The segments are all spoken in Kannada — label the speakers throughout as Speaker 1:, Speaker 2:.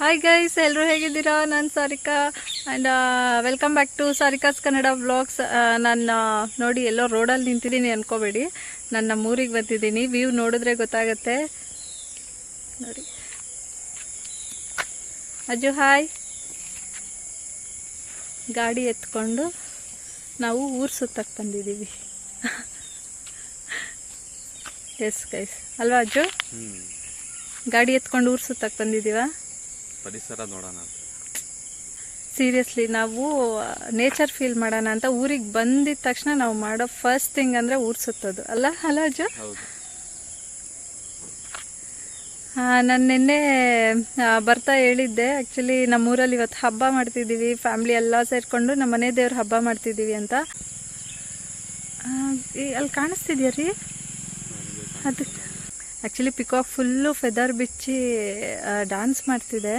Speaker 1: ಹಾಯ್ ಗೈಸ್, ಎಲ್ಲರೂ ಹೇಗಿದ್ದೀರಾ? ನಾನು Sarika and welcome back to Sarika's Kannada vlogs. ನಾನು ನೋಡಿ ಎಲ್ಲೋ ರೋಡಲ್ಲಿ ನಿಂತಿದ್ದೀನಿ ಅನ್ಕೋಬೇಡಿ, ನಾನು ನಮ್ಮ ಊರಿಗೆ ಬಂದಿದ್ದೀನಿ. ವ್ಯೂ ನೋಡಿದ್ರೆ ಗೊತ್ತಾಗುತ್ತೆ ನೋಡಿ. ಅಜ್ಜು ಹಾಯ್. ಗಾಡಿ ಎತ್ಕೊಂಡು ನಾವು ಊರು ಸುತ್ತಕ್ಕೆ ಬಂದಿದ್ದೀವಿ. ಎಸ್ ಗೈಸ್, ಅಲ್ವಾ ಅಜ್ಜು? ಗಾಡಿ ಎತ್ಕೊಂಡು ಊರು ಸುತ್ತಕ್ಕೆ ಬಂದಿದ್ದೀವ.
Speaker 2: ಪರಿಸರ ನೋಡೋಣ.
Speaker 1: ಸೀರಿಯಸ್ಲಿ ನಾವು ನೇಚರ್ ಫೀಲ್ ಮಾಡೋಣ ಅಂತ ಊರಿಗೆ ಬಂದಿದ ತಕ್ಷಣ ನಾವು ಮಾಡೋ ಫಸ್ಟ್ ಥಿಂಗ್ ಅಂದರೆ ಊರು ಸುತ್ತೋದು ಅಲ್ಲ ಅಜ್ಜು? ನಾನು ನಿನ್ನೆ ಬರ್ತಾ ಹೇಳಿದ್ದೆ, ಆ್ಯಕ್ಚುಲಿ ನಮ್ಮೂರಲ್ಲಿ ಇವತ್ತು ಹಬ್ಬ ಮಾಡ್ತಿದ್ದೀವಿ, ಫ್ಯಾಮ್ಲಿ ಎಲ್ಲ ಸೇರಿಕೊಂಡು ನಮ್ಮ ಮನೆ ದೇವ್ರ ಹಬ್ಬ ಮಾಡ್ತಿದ್ದೀವಿ ಅಂತ. ಅಲ್ಲಿ ಕಾಣಿಸ್ತಿದ್ಯಾ ರೀ ಅದು? ಆ್ಯಕ್ಚುಲಿ ಪಿಕಾಕ್ ಫುಲ್ಲು ಫೆದರ್ ಬಿಚ್ಚಿ ಡ್ಯಾನ್ಸ್ ಮಾಡ್ತಿದೆ.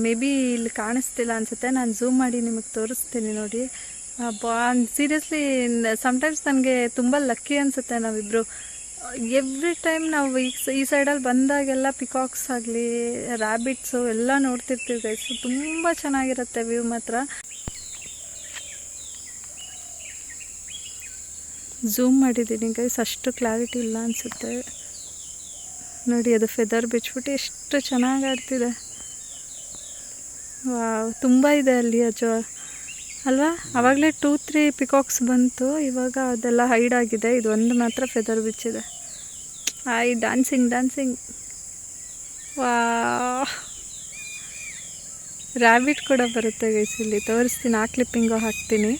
Speaker 1: ಮೇ ಬಿ ಇಲ್ಲಿ ಕಾಣಿಸ್ತಿಲ್ಲ ಅನಿಸುತ್ತೆ, ನಾನು ಝೂಮ್ ಮಾಡಿ ನಿಮಗೆ ತೋರಿಸ್ತೀನಿ ನೋಡಿ. ಸೀರಿಯಸ್ಲಿ ಸಮ್ಟೈಮ್ಸ್ ನನಗೆ ತುಂಬ ಲಕ್ಕಿ ಅನಿಸುತ್ತೆ. ನಾವಿಬ್ಬರು ಎವ್ರಿ ಟೈಮ್ ನಾವು ಈ ಸೈಡಲ್ಲಿ ಬಂದಾಗೆಲ್ಲ ಪಿಕಾಕ್ಸ್ ಆಗಲಿ ರ್ಯಾಬಿಟ್ಸು ಎಲ್ಲ ನೋಡ್ತಿರ್ತೀವಿ ಗೈಸ್. ತುಂಬ ಚೆನ್ನಾಗಿರುತ್ತೆ ವ್ಯೂ ಮಾತ್ರ. ಝೂಮ್ ಮಾಡಿದ್ದೀನಿ ಗೈಸ್, ಅಷ್ಟು ಕ್ಲಾರಿಟಿ ಇಲ್ಲ ಅನಿಸುತ್ತೆ ನೋಡಿ. ಅದು ಫೆದರ್ ಬಿಚ್ಬಿಟ್ಟು ಎಷ್ಟು ಚೆನ್ನಾಗಿ ಆಡ್ತಿದೆ. ವಾವ್, ತುಂಬ ಇದೆ ಅಲ್ಲಿ ಅಜ್ಜು ಅಲ್ವಾ? ಆವಾಗಲೇ 2-3 ಪಿಕಾಕ್ಸ್ ಬಂತು, ಇವಾಗ ಅದೆಲ್ಲ ಹೈಡ್ ಆಗಿದೆ. ಇದು ಒಂದು ಮಾತ್ರ ಫೆದರ್ ಬಿಚ್ಚಿದೆ. ಡ್ಯಾನ್ಸಿಂಗ್ ವಾ. ರ್ಯಾಬಿಟ್ ಕೂಡ ಬರುತ್ತೆ ಗೈಸ್, ಇಲ್ಲಿ ತೋರಿಸ್ತೀನಿ. ಆ ಕ್ಲಿಪ್ಪಿಂಗು ಹಾಕ್ತೀನಿ.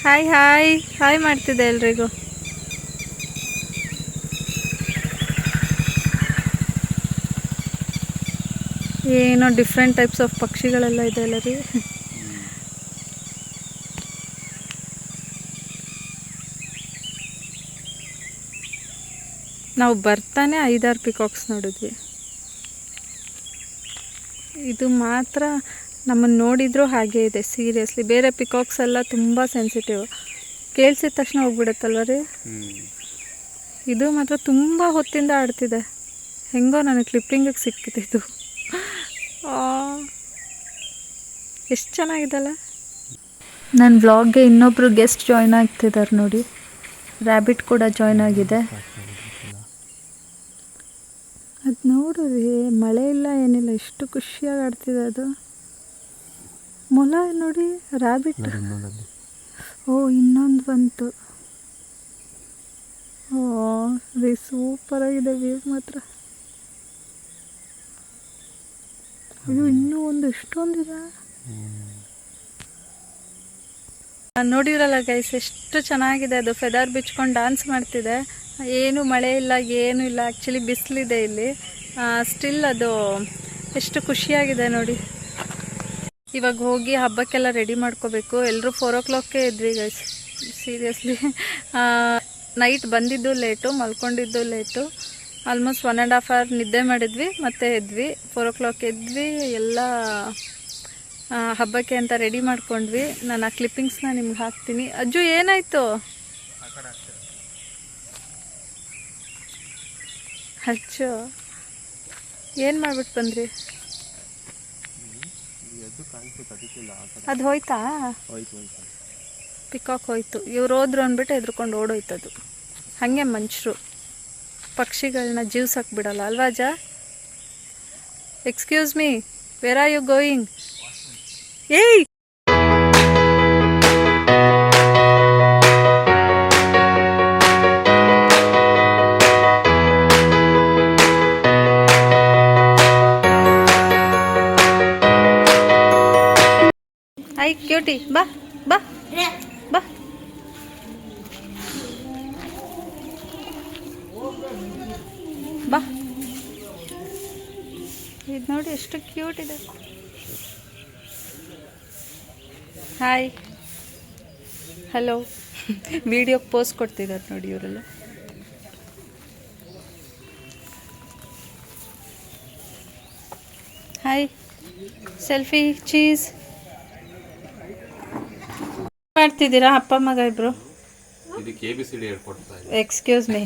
Speaker 1: ಹಾಯ್ ಹಾಯ್ ಹಾಯ್ ಮಾಡ್ತಿದ್ದೆ ಎಲ್ರಿಗೂ. ಏನೋ ಡಿಫ್ರೆಂಟ್ ಟೈಪ್ಸ್ ಆಫ್ ಪಕ್ಷಿಗಳೆಲ್ಲ ಇದೆ ಅಲ್ಲ ರೀ. ನಾವು ಬರ್ತಾನೆ 5-6 ಪಿಕಾಕ್ಸ್ ನೋಡಿದ್ವಿ. ಇದು ಮಾತ್ರ ನಮ್ಮನ್ನು ನೋಡಿದ್ರು ಹಾಗೇ ಇದೆ ಸೀರಿಯಸ್ಲಿ. ಬೇರೆ ಪಿಕಾಕ್ಸ್ ಎಲ್ಲ ತುಂಬ ಸೆನ್ಸಿಟಿವ್, ಕೇಳಿಸಿದ ತಕ್ಷಣ ಹೋಗ್ಬಿಡುತ್ತಲ್ವ ರೀ. ಇದು ಮಾತ್ರ ತುಂಬ ಹೊತ್ತಿಂದ ಆಡ್ತಿದೆ. ಹೆಂಗೋ ನನಗೆ ಕ್ಲಿಪ್ಪಿಂಗಿಗೆ ಸಿಕ್ಕಿದ್ದು. ಎಷ್ಟು ಚೆನ್ನಾಗಿದೆಲ್ಲ. ನನ್ನ ವ್ಲಾಗ್ಗೆ ಇನ್ನೊಬ್ಬರು ಗೆಸ್ಟ್ ಜಾಯ್ನ್ ಆಗ್ತಿದ್ದಾರೆ ನೋಡಿ. ರ್ಯಾಬಿಟ್ ಕೂಡ ಜಾಯ್ನ್ ಆಗಿದೆ. ಅದು ನೋಡು ರೀ, ಮಳೆ ಇಲ್ಲ ಏನಿಲ್ಲ, ಎಷ್ಟು ಖುಷಿಯಾಗಿ ಆಡ್ತಿದೆ ಅದು. ಮೊಲ ನೋಡಿ, ರ್ಯಾಬಿಟ್. ಓ, ಇನ್ನೊಂದು ಬಂತು. ಓ ರೀ, ಸೂಪರಾಗಿದೆ ವ್ಯೂ ಮಾತ್ರ. ಇದು ಇನ್ನೂ ಒಂದು ಎಷ್ಟೊಂದಿದೆ ನೋಡಿರಲ್ಲ ಗೈಸ್, ಎಷ್ಟು ಚೆನ್ನಾಗಿದೆ ಅದು. ಫೆದರ್ ಬಿಚ್ಕೊಂಡು ಡ್ಯಾನ್ಸ್ ಮಾಡ್ತಿದೆ. ಏನು ಮಳೆ ಇಲ್ಲ, ಏನೂ ಇಲ್ಲ. ಆ್ಯಕ್ಚುಲಿ ಬಿಸಿಲಿದೆ ಇಲ್ಲಿ. ಸ್ಟಿಲ್ ಅದು ಎಷ್ಟು ಖುಷಿಯಾಗಿದೆ ನೋಡಿ. ಇವಾಗ ಹೋಗಿ ಹಬ್ಬಕ್ಕೆಲ್ಲ ರೆಡಿ ಮಾಡ್ಕೋಬೇಕು. ಎಲ್ಲರೂ 4 o'clockಗೆ ಇದ್ವಿ ಗೈಸ್. ಸೀರಿಯಸ್ಲಿ ನೈಟ್ ಬಂದಿದ್ದು ಲೇಟು, ಮಲ್ಕೊಂಡಿದ್ದು ಲೇಟು. ಆಲ್ಮೋಸ್ಟ್ 1.5 hour ನಿದ್ದೆ ಮಾಡಿದ್ವಿ, ಮತ್ತೆ ಎದ್ವಿ. 4 o'clock ಎದ್ವಿ, ಎಲ್ಲ ಹಬ್ಬಕ್ಕೆ ಅಂತ ರೆಡಿ ಮಾಡ್ಕೊಂಡ್ವಿ. ನಾನು ಆ ಕ್ಲಿಪ್ಪಿಂಗ್ಸ್ನ ನಿಮ್ಗೆ ಹಾಕ್ತೀನಿ. ಅಜ್ಜು ಏನಾಯಿತು? ಅಜ್ಜು ಏನು ಮಾಡ್ಬಿಟ್ಟು ಬಂದ್ರಿ? ಅದು ಹೋಯ್ತಾ? ಪಿಕಾಕ್ ಹೋಯ್ತು. ಇವ್ರು ಹೋದ್ರು ಅಂದ್ಬಿಟ್ಟು ಎದ್ರುಕೊಂಡು ಓಡೋಯ್ತದು. ಹಾಗೆ ಮನುಷ್ಯರು ಪಕ್ಷಿಗಳನ್ನ ಜೀವ್ಸಕ್ಕೆ ಬಿಡಲ್ಲ ಅಲ್ವಾ ಅಜ್ಜ? Excuse me, where are you going? ಏಯ್, ಹಾಯ್ ಕ್ಯೂಟಿ, ಬಾ ಬಾ ಬಾ. ಬಾ, ಇದು ನೋಡಿ ಎಷ್ಟು ಕ್ಯೂಟ್ ಇದೆ. Hi, hello. ವಿಡಿಯೋಗೆ ಪೋಸ್ಟ್ ಕೊಡ್ತಿದ್ದಾರೆ ನೋಡಿ ಇವರೆಲ್ಲ. ಹಾಯ್, ಸೆಲ್ಫಿ ಚೀಸ್ ಮಾಡ್ತಿದ್ದೀರಾ ಅಪ್ಪ ಮಗ ಇಬ್ರು?
Speaker 2: ಇದಕ್ಕೆ ABCD ಹೇಳ್ಕೊಡ್ತಾ ಇದ್ದೀನಿ.
Speaker 1: Excuse me.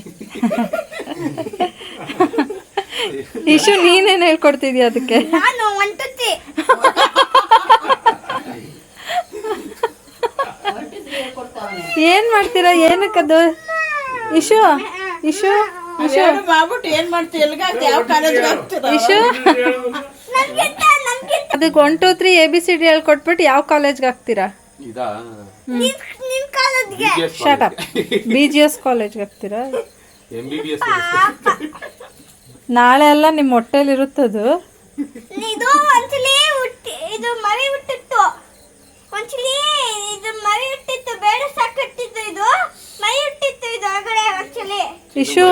Speaker 1: ಇಶು ನೀನೇನ್ ಹೇಳ್ಕೊಡ್ತಿದ್ಯಾ ಅದಕ್ಕೆ?
Speaker 3: ನಾನು ಒಂಟುತ್ತಿ
Speaker 1: ಏನ್ ಮಾಡ್ತೀರಾ? ಏನಕ್ಕದು? ಇಶು ಇಶು ಇಶು
Speaker 4: ಮಾಡ್ಬಿಟ್ಟು ಏನ್ ಮಾಡ್ತೀವಿ? ಎಲ್ಗಾಗ್ತಿ? ಯಾವ ಕಾಲೇಜ್ಗೆ ಹೋಗ್ತೀರಾ?
Speaker 1: ಇಶು
Speaker 3: ನನ್ಗಿಂತ
Speaker 1: ಅದಕ್ಕೆ 1 2 3 ABCD ಹೇಳ್ಕೊಟ್ಬಿಟ್ಟು ಯಾವ ಕಾಲೇಜ್ಗೆ ಹಾಕ್ತೀರಾ?
Speaker 2: ಇದಾ
Speaker 3: ನಿನ್ ಕಾಲೇಜ್ಗೆ
Speaker 1: ಶಾಟ್ ಅಪ್. BGS ಕಾಲೇಜ್ಗೆ ಹಾಕ್ತೀರಾ?
Speaker 2: MBBS
Speaker 1: ನಾಳೆ ಎಲ್ಲ ನಿಮ್ಮ ಹೊಟ್ಟೆಲಿ ಇರುತ್ತದು.
Speaker 3: ಇದು ಒಂದ್ಸಲಿ ಇದು ಮರಿ ಹುಟ್ಟಿತ್ತು. ಒಂದ್ಸಲಿ ಇದು ಮರಿ ಹುಟ್ಟಿತ್ತು, ಬೇಡ ಸಾಕಟ್ಟಿತ್ತು. ಇದು ಮರಿ ಹುಟ್ಟಿತ್ತು ಇದು ಹೊರಗಡೆ ಒಂದ್ಸಲಿ.
Speaker 1: ಇಶು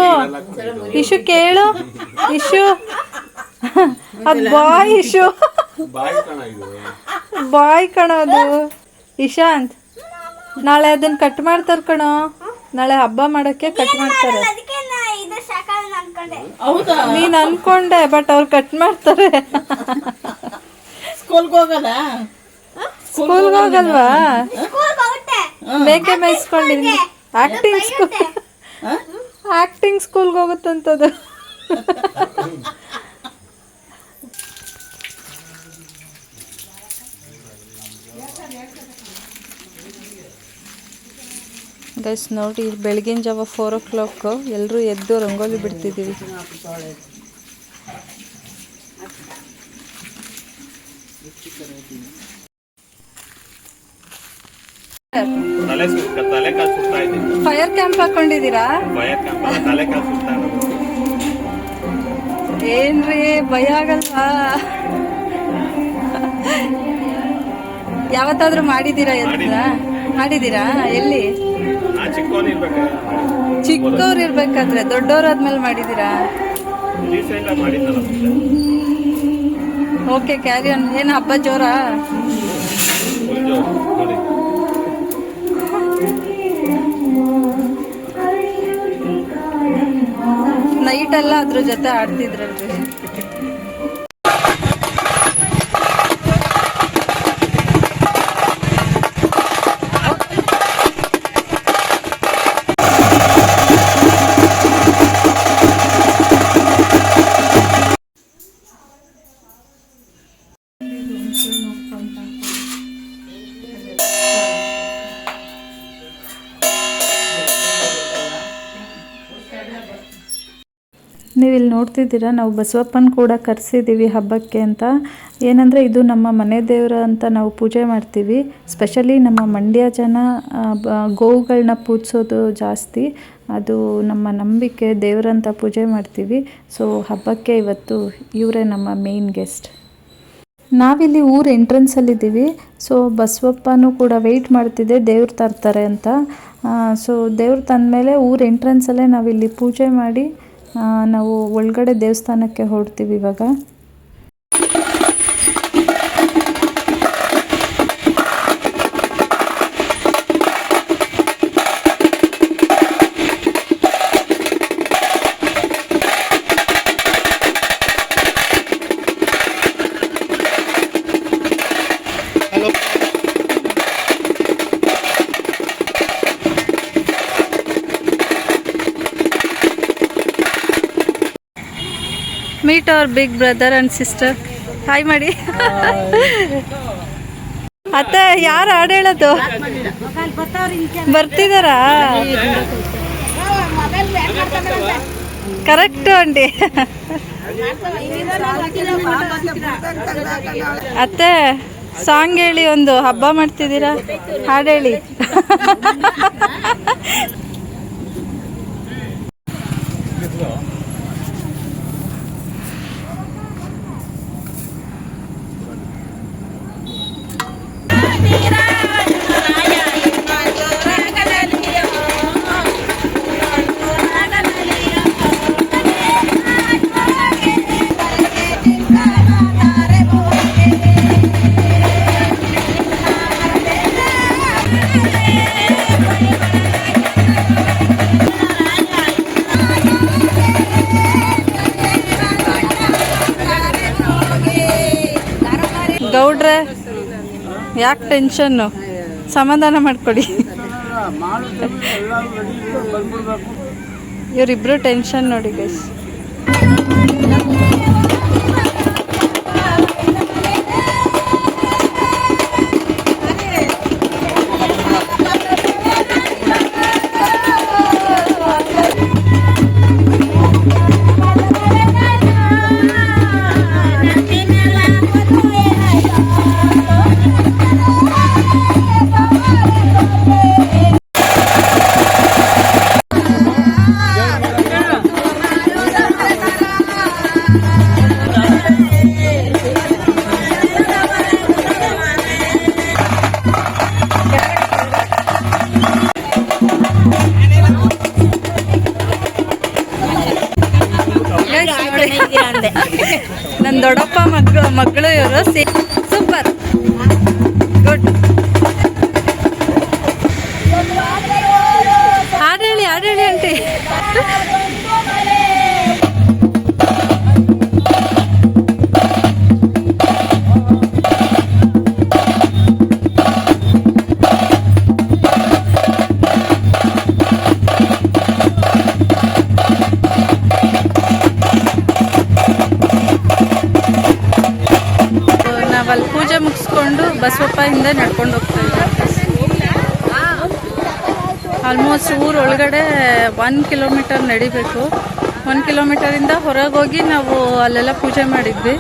Speaker 1: ಇಶು ಕೇಳು ಇಶು ಅದ್ ಬಾಯ್ ಇಶು
Speaker 2: ಬಾಯಿ ಕಣ ಇದು.
Speaker 1: ಬಾಯ್ ಕಣೋದು. ಇಶಾಂತ್ ನಾಳೆ ಅದನ್ನ ಕಟ್ ಮಾಡ್ತಾರ ಕಣೋ. ನಾಳೆ ಹಬ್ಬ ಮಾಡಕ್ಕೆ ಕಟ್ ಮಾಡ್ತಾರೆ.
Speaker 3: ಅದಕ್ಕೆ ನಾ ಇದು ಸಾಕಲ್ಲ ಅನ್ಕೊಂಡೆ.
Speaker 4: ಹೌದಾ?
Speaker 1: ನೀನ್ ಅನ್ಕೊಂಡೆ, ಬಟ್ ಅವ್ರು ಕಟ್ ಮಾಡ್ತಾರೆ.
Speaker 4: ಸ್ಕೂಲ್ಗೆ ಹೋಗಲ್ಲ?
Speaker 1: ಸ್ಕೂಲ್ಗೆ ಹೋಗಲ್ವಾ?
Speaker 3: ಸ್ಕೂಲ್ಗೆ ಹೋಗುತ್ತೆ.
Speaker 1: ಮೇಕೆ ಮೇಯಿಸ್ಕೊಂಡಿದ್ದೀನಿ. ಆಕ್ಟಿಂಗ್ ಸ್ಕೂಲ್ಗೆ ಹೋಗುತ್ತಂತದು. ಗೈಸ್ ನೋಡಿ, ಬೆಳಗಿನ ಜಾವ 4 o'clock ಎಲ್ಲರೂ ಎದ್ದು ರಂಗೋಲಿ ಬಿಡ್ತಿದ್ದೀವಿ.
Speaker 2: ತಲೆ ಕಾಲು ಸುತ್ತಾ ಇದ್ದೀನಿ.
Speaker 1: ಫೈರ್ ಕ್ಯಾಂಪ್ ಹಾಕೊಂಡಿದ್ದೀರಾ?
Speaker 2: ಭಯ ಕಂಬ ತಲೆ ಕಾಲು ಸುತ್ತಾ ಇರೋದು.
Speaker 1: ಏನ್ರಿ ಭಯ ಆಗಲ್ವಾ? ಯಾವತ್ತಾದ್ರೂ ಮಾಡಿದ್ದೀರಾ? ಮಾಡಿದ್ದೀರಾ? ಎಲ್ಲಿ?
Speaker 2: ನಾ ಚಿಕ್ಕವನಿರ್ಬೇಕು.
Speaker 1: ಚಿಕ್ಕವ್ರು ಇರ್ಬೇಕಾದ್ರೆ, ದೊಡ್ಡವ್ರಾದ್ಮೇಲೆ ಮಾಡಿದ್ದೀರಾ?
Speaker 2: ರೀಸೆಂಟ್ ಆಗಿ ಮಾಡಿದ್ನಲ್ಲ.
Speaker 1: Okay, carry on. ಏನು ಹಬ್ಬ ಜೋರಾ?
Speaker 2: ನೋಡಿ
Speaker 1: ನೈಟ್ ಎಲ್ಲ ಅದ್ರ ಜೊತೆ ಆಡ್ತಿದ್ರಲ್ರಿ. ನೀವು ಇಲ್ಲಿ ನೋಡ್ತಿದ್ದೀರಾ, ನಾವು ಬಸವಪ್ಪನ ಕೂಡ ಕರೆಸಿದ್ದೀವಿ ಹಬ್ಬಕ್ಕೆ ಅಂತ. ಏನಂದರೆ ಇದು ನಮ್ಮ ಮನೆ ದೇವರ ಅಂತ ನಾವು ಪೂಜೆ ಮಾಡ್ತೀವಿ. ಸ್ಪೆಷಲಿ ನಮ್ಮ ಮಂಡ್ಯ ಜನ ಗೋವುಗಳನ್ನ ಪೂಜಿಸೋದು ಜಾಸ್ತಿ. ಅದು ನಮ್ಮ ನಂಬಿಕೆ, ದೇವರಂತ ಪೂಜೆ ಮಾಡ್ತೀವಿ. ಸೊ ಹಬ್ಬಕ್ಕೆ ಇವತ್ತು ಇವರೇ ನಮ್ಮ ಮೇನ್ ಗೆಸ್ಟ್. ನಾವಿಲ್ಲಿ ಊರು ಎಂಟ್ರೆನ್ಸಲ್ಲಿದ್ದೀವಿ. ಸೊ ಬಸವಪ್ಪನೂ ಕೂಡ ವೆಯ್ಟ್ ಮಾಡ್ತಿದ್ದೆ ದೇವ್ರು ತರ್ತಾರೆ ಅಂತ. ಸೊ ದೇವ್ರು ತಂದಮೇಲೆ ಊರು ಎಂಟ್ರೆನ್ಸಲ್ಲೇ ನಾವಿಲ್ಲಿ ಪೂಜೆ ಮಾಡಿ ನಾವು ಒಳಗಡೆ ದೇವಸ್ಥಾನಕ್ಕೆ ಹೊರಡ್ತೀವಿ ಇವಾಗ. Meet our big brother and sister. Hi ಮಾಡಿ. ಅತ್ತೆ ಯಾರು ಹಾಡು ಹೇಳೋದು? ಬರ್ತಿದಾರಾ? Correct aunty. ಅತ್ತೆ ಸಾಂಗ್ ಹೇಳಿ, ಒಂದು ಹಬ್ಬ ಮಾಡ್ತಿದ್ದೀರಾ, ಹಾಡು ಹೇಳಿ. ಗೌಡ್ರೆ ಯಾಕೆ ಟೆನ್ಷನ್ನು? ಸಮಾಧಾನ ಮಾಡ್ಕೊಡಿ. ಇವರಿಬ್ರು ಟೆನ್ಷನ್ ನೋಡಿ ಗೈಸ್. ನನ್ನ ದೊಡ್ಡಪ್ಪ ಮಗಳು ಇವರು ಸೂಪರ್ ಗುಡ್. ಹಾಡೇಳಿ ಆಂಟಿ. ನಾವಲ್ಲಿ ಪೂಜೆ ಮುಗಿಸ್ಕೊಂಡು ಬಸವಪ್ಪ ಹಿಂದೆ ನಡ್ಕೊಂಡು ಹೋಗ್ತಾ ಇದ್ದೀವಿ. ಆಲ್ಮೋಸ್ಟ್ ಊರೊಳಗಡೆ 1 ಕಿಲೋಮೀಟರ್ ನಡಿಬೇಕು. 1 ಕಿಲೋಮೀಟರಿಂದ ಹೊರಗೆ ಹೋಗಿ ನಾವು ಅಲ್ಲೆಲ್ಲ ಪೂಜೆ ಮಾಡಿದ್ವಿ.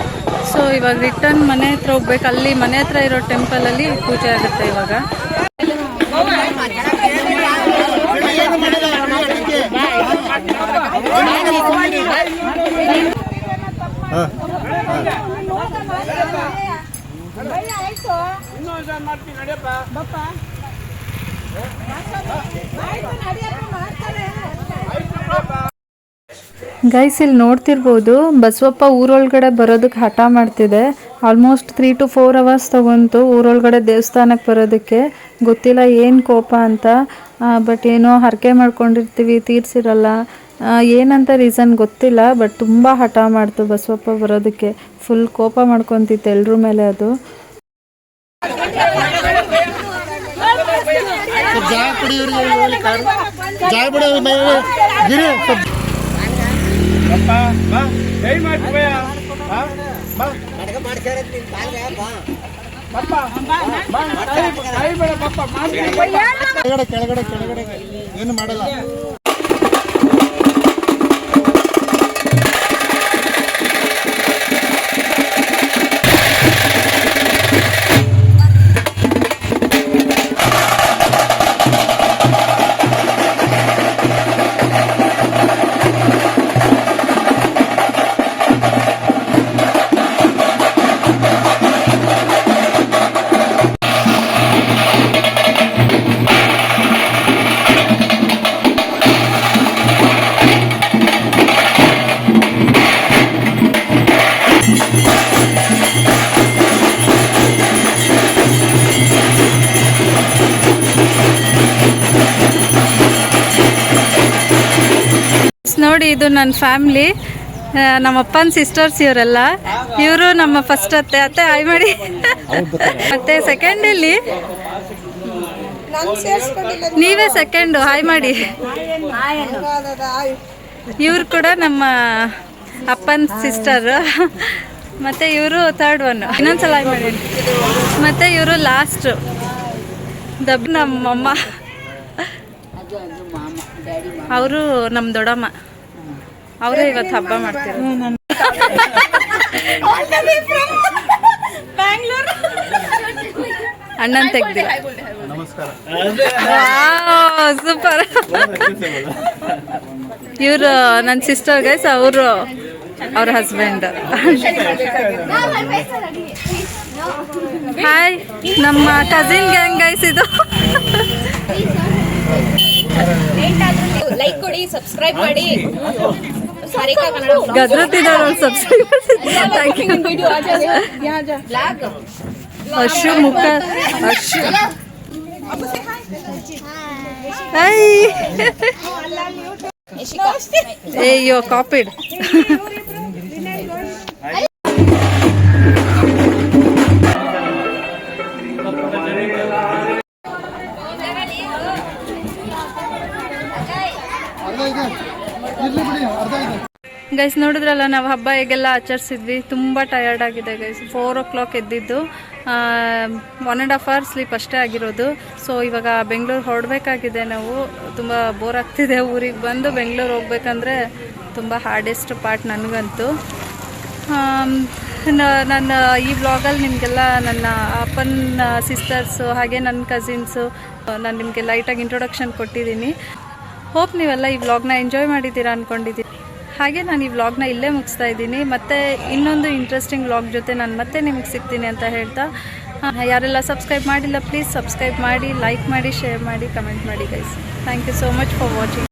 Speaker 1: ಸೊ ಇವಾಗ ರಿಟರ್ನ್ ಮನೆ ಹತ್ರ ಹೋಗ್ಬೇಕು. ಅಲ್ಲಿ ಮನೆ ಹತ್ರ ಇರೋ ಟೆಂಪಲಲ್ಲಿ ಪೂಜೆ ಆಗುತ್ತೆ ಇವಾಗ. ಗೈಸ್ ಇಲ್ಲಿ ನೋಡ್ತಿರ್ಬೋದು ಬಸವಪ್ಪ ಊರೊಳಗಡೆ ಬರೋದಕ್ಕೆ ಹಠ ಮಾಡ್ತಿದೆ. ಆಲ್ಮೋಸ್ಟ್ 3 to 4 hours ತಗೊಂತು ಊರೊಳಗಡೆ ದೇವಸ್ಥಾನಕ್ಕೆ ಬರೋದಕ್ಕೆ. ಗೊತ್ತಿಲ್ಲ ಏನು ಕೋಪ ಅಂತ, ಬಟ್ ಏನೋ ಹರಕೆ ಮಾಡ್ಕೊಂಡಿರ್ತೀವಿ, ತೀರ್ಸಿರಲ್ಲ, ಏನಂತ ರೀಸನ್ ಗೊತ್ತಿಲ್ಲ. ಬಟ್ ತುಂಬ ಹಠ ಮಾಡ್ತು ಬಸವಪ್ಪ ಬರೋದಕ್ಕೆ. ಫುಲ್ ಕೋಪ ಮಾಡ್ಕೊತಿತ್ತು ಎಲ್ರ ಮೇಲೆ ಅದು.
Speaker 5: ಕೆಳಗಡೆ ಏನು ಮಾಡಲ್ಲ.
Speaker 1: ನೋಡಿ ಇದು ನನ್ನ ಫ್ಯಾಮ್ಲಿ, ನಮ್ಮ ಅಪ್ಪನ ಸಿಸ್ಟರ್ಸ್ ಇವರೆಲ್ಲ. ಇವರು ನಮ್ಮ ಫಸ್ಟ್ ಅತ್ತೆ ಹಾಯ್ ಮಾಡಿ. ಮತ್ತೆ ಸೆಕೆಂಡ್ ಇಲ್ಲಿ ನೀವೇ ಸೆಕೆಂಡು, ಹಾಯ್ ಮಾಡಿ. ಇವ್ರು ಕೂಡ ನಮ್ಮ ಅಪ್ಪನ ಸಿಸ್ಟರ್. ಮತ್ತೆ ಇವರು ಥರ್ಡ್ ಒನ್, ಇನ್ನೊಂದ್ಸಲ ಹಾಯ್ ಮಾಡಿ. ಮತ್ತೆ ಇವರು ಲಾಸ್ಟ್ ನಮ್ಮಮ್ಮ, ಅವರು ನಮ್ಮ ದೊಡ್ಡಮ್ಮ, ಅವರೇ ಇವತ್ತು ಹಬ್ಬ ಮಾಡ್ತಾರೆ. ಅಣ್ಣನ್ ತೆಗ್ದಿ. ಸೂಪರ್. ಇವರು ನನ್ನ ಸಿಸ್ಟರ್ ಗೈಸ್, ಅವರು ಅವ್ರ ಹಸ್ಬೆಂಡ್. ಹಾಯ್, ನಮ್ಮ ಕಸಿನ್ ಗ್ಯಾಂಗ್ ಗೈಸ್ ಇದು.
Speaker 6: ಲೈಕ್ ಕೊಡಿ, ಸಬ್ಸ್ಕ್ರೈಬ್ ಮಾಡಿ.
Speaker 1: ಗದ್ರತಿದ್ದಾರೆ ಸಬ್ಸ್ಕ್ರೈಬ್. ಅಶು ಮುಖ, ಅಶು ಅಯ್ಯೋ ಕಾಪಿಡ್. ಗೈಸ್ ನೋಡಿದ್ರಲ್ಲ, ನಾವು ಹಬ್ಬ ಹೇಗೆಲ್ಲ ಆಚರಿಸಿದ್ವಿ. ತುಂಬ ಟಯರ್ಡ್ ಆಗಿದೆ ಗೈಸ್. 4 o'clock ಎದ್ದಿದ್ದು, 1.5 hours ಸ್ಲೀಪ್ ಅಷ್ಟೇ ಆಗಿರೋದು. ಸೊ ಇವಾಗ ಬೆಂಗಳೂರು ಹೊರಡಬೇಕಾಗಿದೆ ನಾವು. ತುಂಬ ಬೋರ್ ಆಗ್ತಿದೆ. ಊರಿಗೆ ಬಂದು ಬೆಂಗಳೂರು ಹೋಗ್ಬೇಕಂದ್ರೆ ತುಂಬ ಹಾರ್ಡೆಸ್ಟ್ ಪಾರ್ಟ್ ನನಗಂತೂ. ನಾನು ಈ ವ್ಲಾಗಲ್ಲಿ ನಿಮಗೆಲ್ಲ ನನ್ನ ಅಪ್ಪನ ಸಿಸ್ಟರ್ಸು ಹಾಗೆ ನನ್ನ ಕಸಿನ್ಸು ನಾನು ನಿಮಗೆ ಲೈಟಾಗಿ ಇಂಟ್ರೊಡಕ್ಷನ್ ಕೊಟ್ಟಿದ್ದೀನಿ. ಹೋಪ್ ನೀವೆಲ್ಲ ಈ ವ್ಲಾಗ್ನ ಎಂಜಾಯ್ ಮಾಡಿದ್ದೀರಾ ಅಂದ್ಕೊಂಡಿದ್ದೀನಿ. ಹಾಗೆ ನಾನು ಈ ವ್ಲಾಗ್ನ ಇಲ್ಲೇ ಮುಗಿಸ್ತಾ ಇದ್ದೀನಿ. ಮತ್ತು ಇನ್ನೊಂದು ಇಂಟ್ರೆಸ್ಟಿಂಗ್ ವ್ಲಾಗ್ ಜೊತೆ ನಾನು ಮತ್ತೆ ನಿಮಗೆ ಸಿಗ್ತೀನಿ ಅಂತ ಹೇಳ್ತಾ, ಯಾರೆಲ್ಲ ಸಬ್ಸ್ಕ್ರೈಬ್ ಮಾಡಿಲ್ಲ ಪ್ಲೀಸ್ ಸಬ್ಸ್ಕ್ರೈಬ್ ಮಾಡಿ, ಲೈಕ್ ಮಾಡಿ, ಶೇರ್ ಮಾಡಿ, ಕಮೆಂಟ್ ಮಾಡಿ guys. Thank you so much for watching.